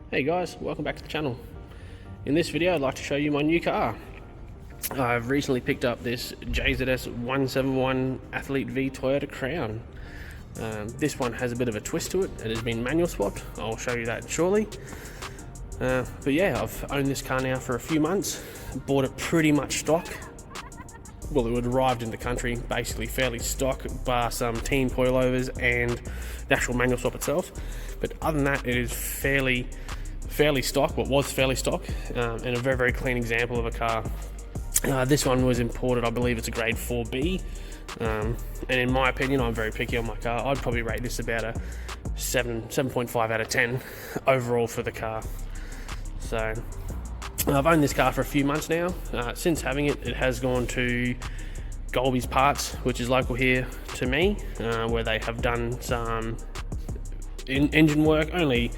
Hey guys, welcome back to the channel. In this video I'd like to show you my new car. I've recently picked up this Jzs171 Athlete V Toyota Crown. This one has a bit of a twist to it. It has been manual swapped. I'll show you that shortly. But yeah, I've owned this car now for a few months. Bought it pretty much stock. Well, it had arrived in the country basically fairly stock, bar some team coilovers and the actual manual swap itself. But other than that, it is fairly stock, what was fairly stock, and a very clean example of a car. This one was imported, I believe it's a grade 4B, and in my opinion, I'm very picky on my car. I'd probably rate this about a 7.5 out of 10 overall for the car. So I've owned this car for a few months now. Since having it, it has gone to Golby's Parts, which is local here to me, where they have done some engine work, only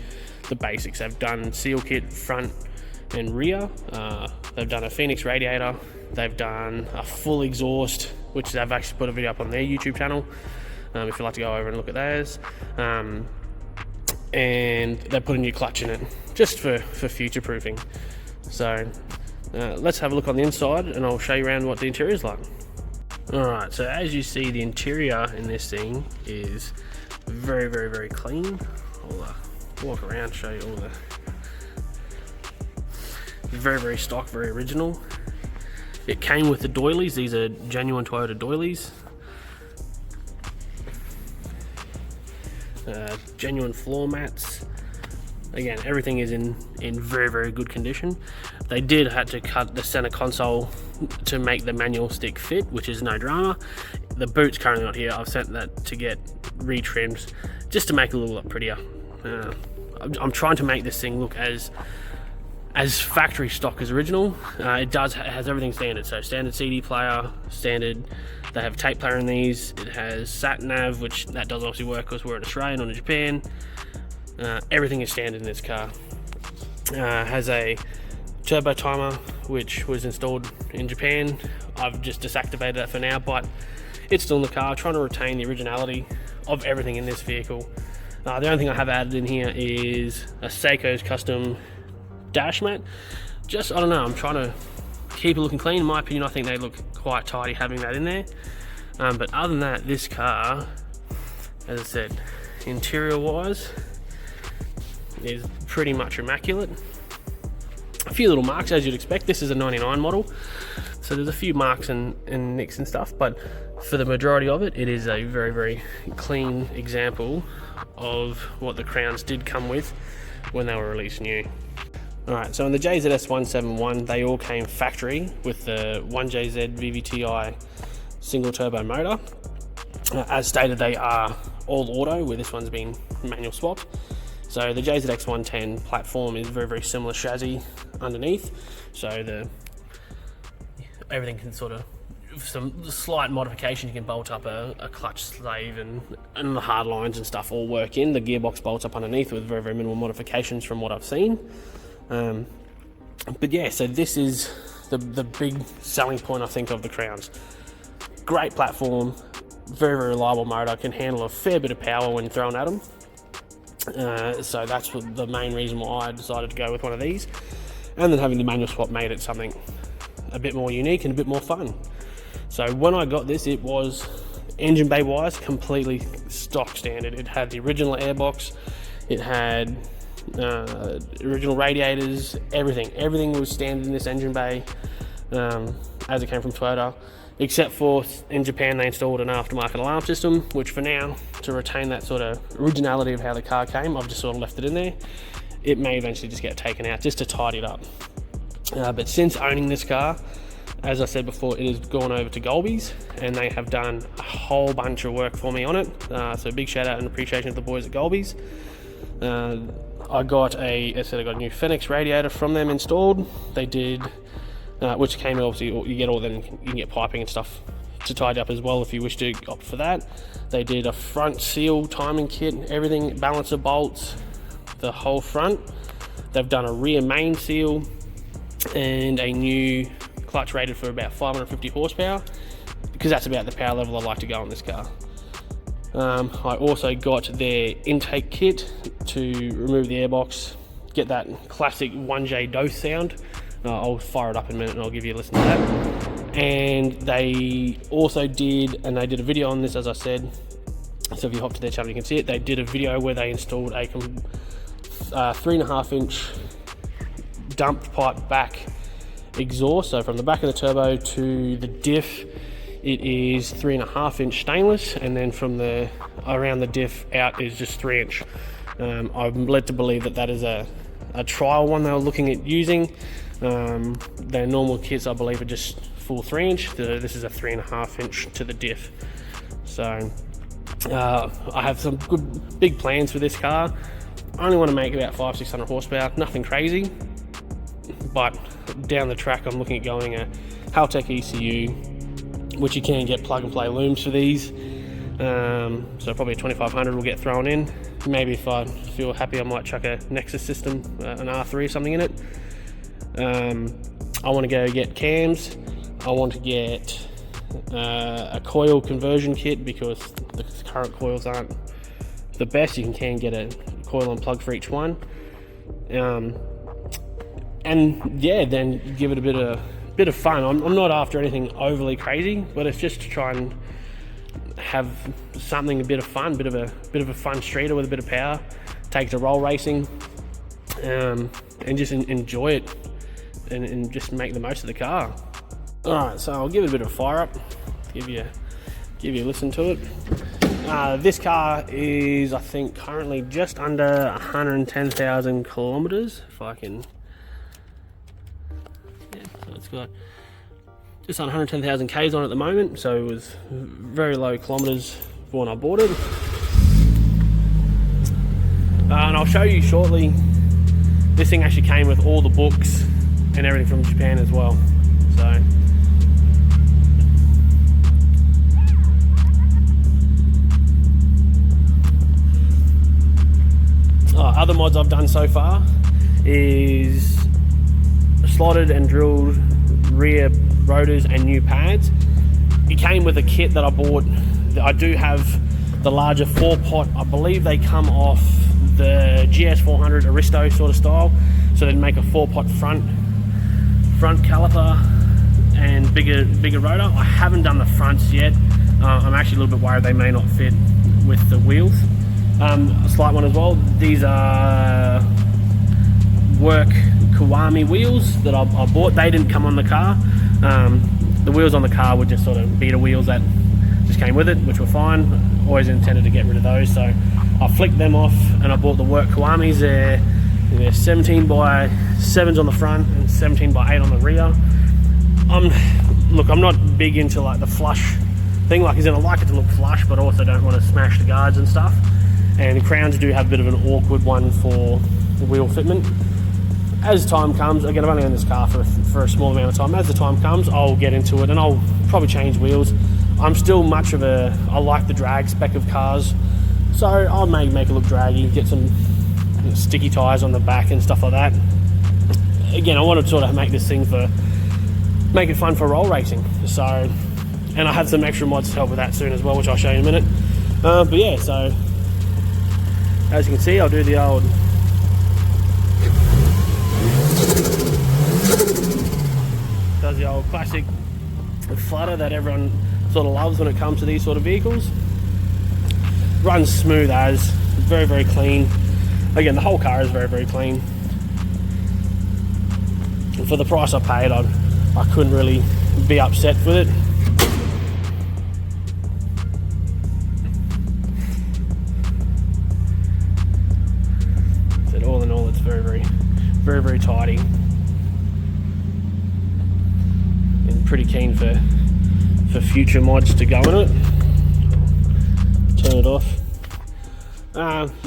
the basics. They've done seal kit front and rear. They've done a Phoenix radiator. They've done a full exhaust, which they've actually put a video up on their YouTube channel, if you'd like to go over and look at those. And they put a new clutch in it, just for future proofing. So let's have a look on the inside and I'll show you around what the interior is like. Alright, so as you see, the interior in this thing is very clean. I'll walk around, show you all the very stock, very original. It came with the doilies. These are genuine Toyota doilies. Genuine floor mats. Again, everything is in very good condition. They did have to cut the center console to make the manual stick fit, which is no drama. The boot's currently not here. I've sent that to get retrimmed just to make it a little lot prettier. I'm trying to make this thing look as factory stock as original. It has everything standard, so standard CD player, standard. They have a tape player in these. It has sat nav, which that does obviously work because we're in Australia, not in Japan. Everything is standard in this car. Has a turbo timer, which was installed in Japan. I've just deactivated that for now, but it's still in the car, trying to retain the originality of everything in this vehicle. The only thing I have added in here is a Seiko's custom dash mat. Just, I don't know, I'm trying to keep it looking clean. In my opinion, I think they look quite tidy having that in there. But other than that, this car, as I said, interior wise, is pretty much immaculate. A few little marks, as you'd expect. This is a 99 model, so there's a few marks and nicks and stuff, but for the majority of it, it is a very clean example of what the Crowns did come with when they were released new. Alright, so in the Jzs171, they all came factory with the 1jz VVTi single turbo motor. As stated, they are all auto, where this one's been manual swapped. So the JZX110 platform is very similar chassis underneath, so everything can sort of, some slight modification, you can bolt up a clutch sleeve and the hard lines and stuff all work in. The gearbox bolts up underneath with very minimal modifications from what I've seen. But yeah, so this is the big selling point, I think, of the Crowns. Great platform, very reliable motor, can handle a fair bit of power when thrown at them. So that's the main reason why I decided to go with one of these, and then having the manual swap made it something a bit more unique and a bit more fun. So when I got this, it was engine bay wise completely stock standard. It had the original airbox, it had original radiators, everything was standard in this engine bay, as it came from Toyota, except for in Japan they installed an aftermarket alarm system, which for now, to retain that sort of originality of how the car came, I've just sort of left it in there. It may eventually just get taken out just to tidy it up. But since owning this car, as I said before, it has gone over to Golby's and they have done a whole bunch of work for me on it. So big shout out and appreciation to the boys at Golby's. I got a new Phoenix radiator from them installed. They did, which came, obviously you get all them, you can get piping and stuff to tidy up as well if you wish to opt for that. They did a front seal timing kit, everything, balancer bolts, the whole front. They've done a rear main seal and a new clutch rated for about 550 horsepower, because that's about the power level I like to go on this car. I also got their intake kit to remove the airbox, get that classic 1J dose sound. I'll fire it up in a minute and I'll give you a listen to that. And they also did, and they did a video on this, as I said, so if you hop to their channel you can see it. They did a video where they installed a 3.5 inch dump pipe back exhaust. So from the back of the turbo to the diff, it is 3.5 inch stainless, and then from the around the diff out is just 3 inch. I'm led to believe that that is a trial one they were looking at using. Their normal kits, I believe, are just full 3 inch. This is a 3.5 inch to the diff. So I have some good big plans for this car. I only want to make about 500-600 horsepower, nothing crazy. But down the track, I'm looking at going a Haltech ECU, which you can get plug and play looms for these. So probably a 2500 will get thrown in. Maybe if I feel happy, I might chuck a Nexus system, an R3 or something in it. I want to go get cams. I want to get a coil conversion kit, because the current coils aren't the best. You can get a coil and plug for each one. And yeah, then give it a bit of fun. I'm not after anything overly crazy, but it's just to try and have something, a bit of fun, bit of a fun streeter with a bit of power, take it to roll racing, and just enjoy it and just make the most of the car. All right, so I'll give it a bit of a fire up, give you a listen to it. This car is, I think, currently just under 110,000 kilometers, if I can. Yeah, so it's got just on 110,000 Ks on at the moment, so it was very low kilometers for when I bought it. And I'll show you shortly, this thing actually came with all the books and everything from Japan as well. So other mods I've done so far is slotted and drilled rear rotors and new pads. It came with a kit that I bought. I do have the larger 4-pot. I believe they come off the Jzs171 Aristo sort of style, so they'd make a 4-pot front caliper and bigger rotor. I haven't done the fronts yet. I'm actually a little bit worried they may not fit with the wheels. A slight one as well. These are work Kiwami wheels that I bought. They didn't come on the car. The wheels on the car were just sort of beater wheels that just came with it, which were fine. Always intended to get rid of those, so I flicked them off and I bought the work Kiwamis. They're 17x7s on the front and 17x8 on the rear. Look, I'm not big into like the flush thing. Like, I like it to look flush, but I also don't want to smash the guards and stuff. And crowns do have a bit of an awkward one for the wheel fitment. As time comes, again, I've only owned this car for a small amount of time. As the time comes, I'll get into it and I'll probably change wheels. I'm still much of I like the drag spec of cars, so I may make it look draggy, get some sticky tires on the back and stuff like that. Again, I want to sort of make this thing make it fun for roll racing. So, and I have some extra mods to help with that soon as well, which I'll show you in a minute. But yeah, so as you can see, I'll do the old classic flutter that everyone sort of loves when it comes to these sort of vehicles. Runs smooth as, very, very clean. Again, the whole car is very, very clean. And for the price I paid, I couldn't really be upset with it. So all in all, it's very, very, very, very tidy. And pretty keen for future mods to go in it. Turn it off.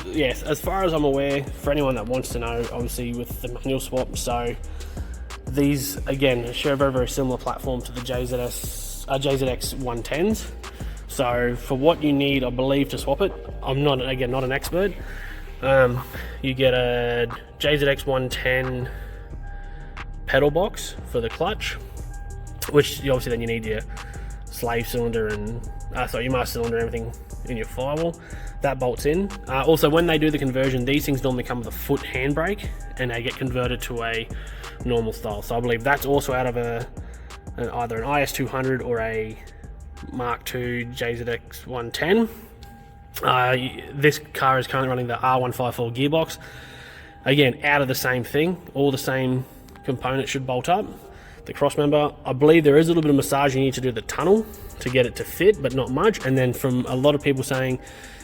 Yes, as far as I'm aware, for anyone that wants to know, obviously with the manual swap, so these again share a very, very similar platform to the JZX 110s. So for what you need, I believe, to swap it, I'm not an expert. You get a JZX 110 pedal box for the clutch, which obviously then you need your slave cylinder and your master cylinder, everything in your firewall. that bolts in. Also, when they do the conversion, these things normally come with a foot handbrake, and they get converted to a normal style. So I believe that's also out of either an IS200 or a Mark II Jzs171. This car is currently running the r154 gearbox. Again, out of the same thing, all the same components should bolt up. The crossmember, I believe there is a little bit of massage you need to do the tunnel to get it to fit, but not much. And then from a lot of people saying,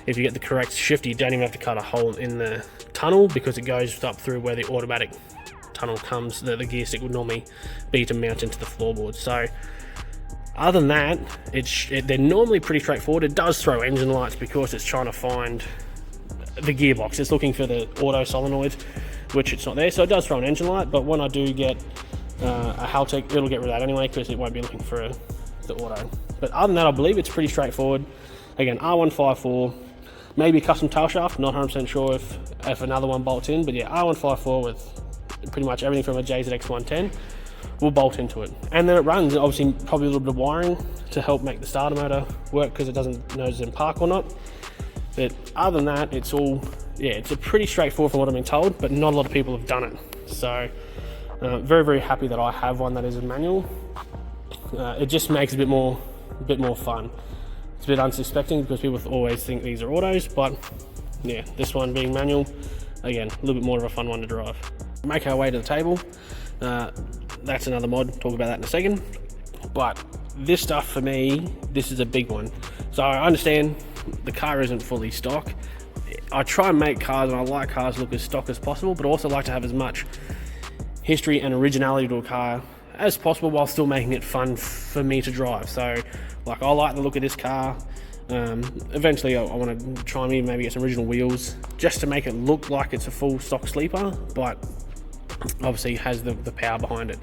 if you get the correct shifter, you don't even have to cut a hole in the tunnel, because it goes up through where the automatic tunnel comes, the gear stick would normally be to mount into the floorboard. So other than that, they're normally pretty straightforward. It does throw engine lights because it's trying to find the gearbox. It's looking for the auto solenoid, which it's not there, so it does throw an engine light. But when I do get a Haltech, it'll get rid of that anyway, because it won't be looking for the auto. But other than that, I believe it's pretty straightforward. Again, R154, maybe a custom tail shaft, not 100% sure if another one bolts in, but yeah, R154 with pretty much everything from a JZX110 will bolt into it. And then it runs, obviously probably a little bit of wiring to help make the starter motor work, because it doesn't know it's in park or not. But other than that, it's all, yeah, it's a pretty straightforward from what I've been told, but not a lot of people have done it. So very, very happy that I have one that is a manual. It just makes it a bit more fun. It's a bit unsuspecting, because people always think these are autos, but yeah, this one being manual, again, a little bit more of a fun one to drive. Make our way to the table. That's another mod, talk about that in a second. But this stuff for me, this is a big one. So I understand the car isn't fully stock. I try and make cars, and I like cars to look as stock as possible, but also like to have as much history and originality to a car as possible, while still making it fun for me to drive. So like, I like the look of this car. Eventually I want to try and maybe get some original wheels, just to make it look like it's a full stock sleeper, but obviously has the power behind it.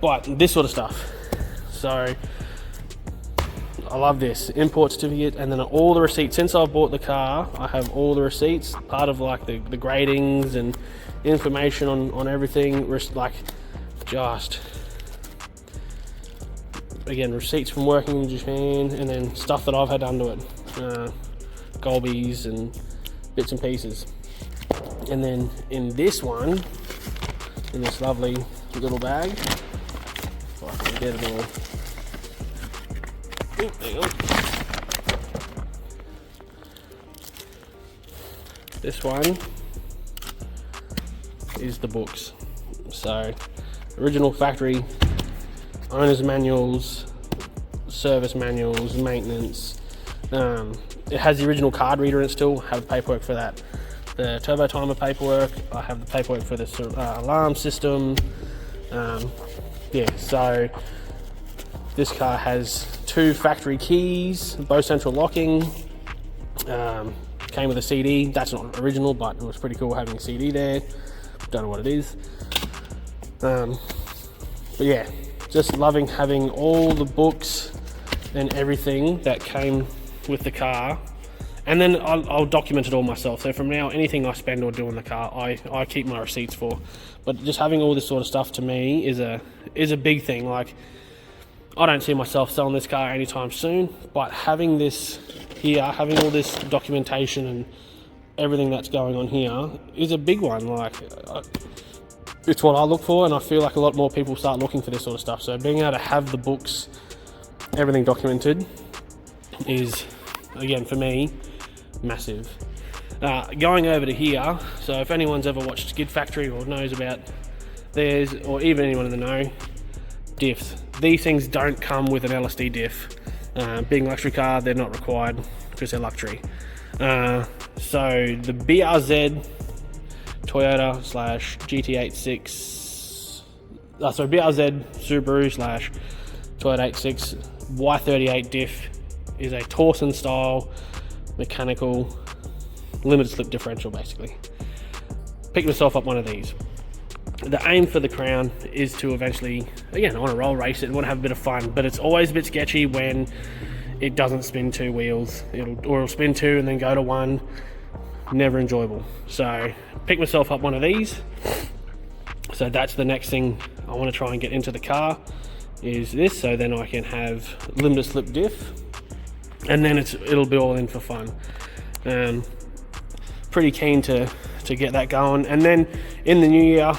But this sort of stuff, so I love this import certificate, and then all the receipts. Since I've bought the car, I have all the receipts, part of like the gradings and information on everything, like just again receipts from working in Japan, and then stuff that I've had done to it, Golbies and bits and pieces. And then in this one, in this lovely little bag, if I can get it all. Oop, there you go. This one is the books. So original factory, owner's manuals, service manuals, maintenance. It has the original card reader, and still have paperwork for that. The turbo timer paperwork, I have the paperwork for the alarm system. Yeah, so this car has 2 factory keys, both central locking. Came with a CD. That's not original, but it was pretty cool having a CD there. Don't know what it is. But yeah, just loving having all the books and everything that came with the car. And then I'll document it all myself. So from now, anything I spend or do in the car, I keep my receipts for. But just having all this sort of stuff to me is a big thing. Like, I don't see myself selling this car anytime soon, but having this here, having all this documentation and everything that's going on here is a big one. Like, it's what I look for, and I feel like a lot more people start looking for this sort of stuff. So being able to have the books, everything documented, is, again, for me, massive. Going over to here, so if anyone's ever watched Skid Factory or knows about theirs, or even anyone in the know, diffs. These things don't come with an LSD diff. Being a luxury car, they're not required because they're luxury. So the BRZ Toyota / GT86, BRZ Subaru / Toyota 86 Y38 diff is a Torsen style mechanical limited slip differential, basically. Pick myself up one of these. The aim for the Crown is to eventually, again, I want to roll race it and want to have a bit of fun, but it's always a bit sketchy when it doesn't spin 2 wheels. It'll spin 2 and then go to 1. Never enjoyable. So pick myself up one of these. So that's the next thing I want to try and get into the car, is this, so then I can have limited slip diff, and then it'll be all in for fun. Pretty keen to get that going, and then in the new year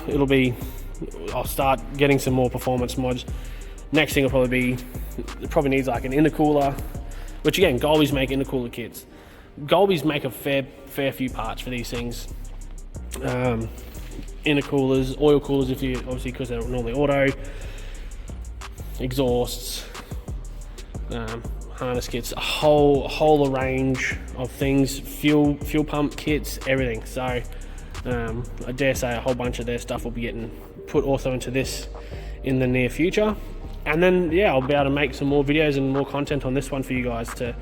I'll start getting some more performance mods. Next thing will probably needs like an intercooler, which again, Golby's make intercooler kits. Golby's make a fair few parts for these things. Intercoolers, oil coolers, if you obviously, because they're normally auto, exhausts, harness kits, a whole range of things, fuel pump kits, everything. So I dare say a whole bunch of their stuff will be getting put also into this in the near future. And then yeah, I'll be able to make some more videos and more content on this one for you guys to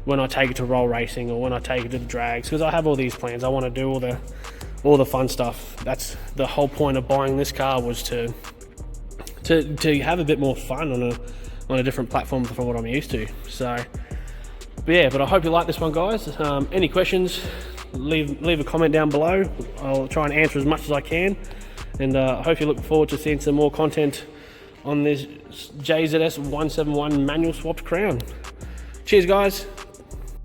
when I take it to roll racing or when I take it to the drags, because I have all these plans. I want to do all the fun stuff. That's the whole point of buying this car, was to have a bit more fun on a different platform from what I'm used to. So but I hope you like this one, guys. Any questions, leave a comment down below. I'll try and answer as much as I can, and I hope you look forward to seeing some more content on this Jzs171 manual swapped crown. Cheers, guys.